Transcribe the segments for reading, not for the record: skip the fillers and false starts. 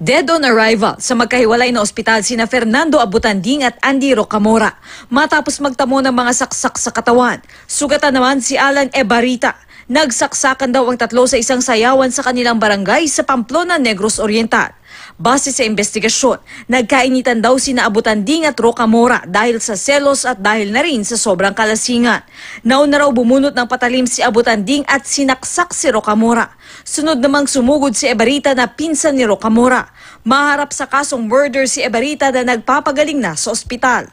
Dead on arrival sa magkahiwalay na ospital sina Fernando Abutanding at Andy Rocamora matapos magtamo ng mga saksak sa katawan. Sugatan naman si Alan Ebarita. Nagsaksakan daw ang tatlo sa isang sayawan sa kanilang barangay sa Pamplona, Negros Oriental. Base sa investigasyon, nagkainitan daw sina Abutanding at Rocamora dahil sa selos at dahil na rin sa sobrang kalasingan. Nauna raw bumunot ng patalim si Abutanding at sinaksak si Rocamora. Sunod namang sumugod si Ebarita na pinsan ni Rocamora. Maharap sa kasong murder si Ebarita na nagpapagaling na sa ospital.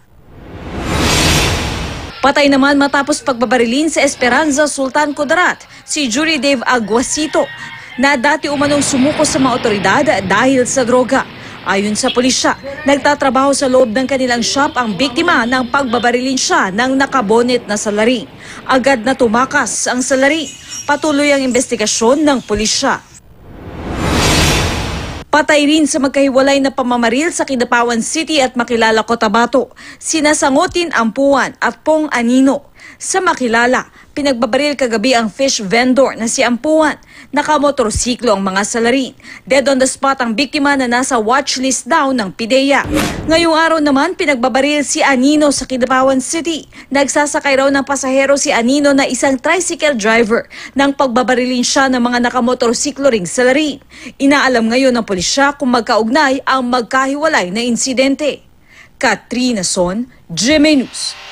Patay naman matapos pagbabarilin sa Esperanza Sultan Kudarat si Jury Dave Aguasito na dati umanong sumuko sa mga otoridad dahil sa droga. Ayon sa pulisya, nagtatrabaho sa loob ng kanilang shop ang biktima ng pagbabarilin siya ng nakabonet na salarin. Agad na tumakas ang salarin. Patuloy ang investigasyon ng pulisya. Patay rin sa magkahiwalay na pamamaril sa Kidapawan City at Makilala, Cotabato, sina Sangutin Ampuan at Pong Anino. Sa Makilala, pinagbabaril kagabi ang fish vendor na si Ampuan. Nakamotorsiklo ang mga salarin. Dead on the spot ang biktima na nasa watchlist daw ng PIDEA. Ngayong araw naman, pinagbabaril si Anino sa Kidapawan City. Nagsasakay raw ng pasahero si Anino na isang tricycle driver nang pagbabarilin siya ng mga nakamotorsiklo ring salarin. Inaalam ngayon ng pulisya kung magkaugnay ang magkahiwalay na insidente. Katrina Son, GMA News.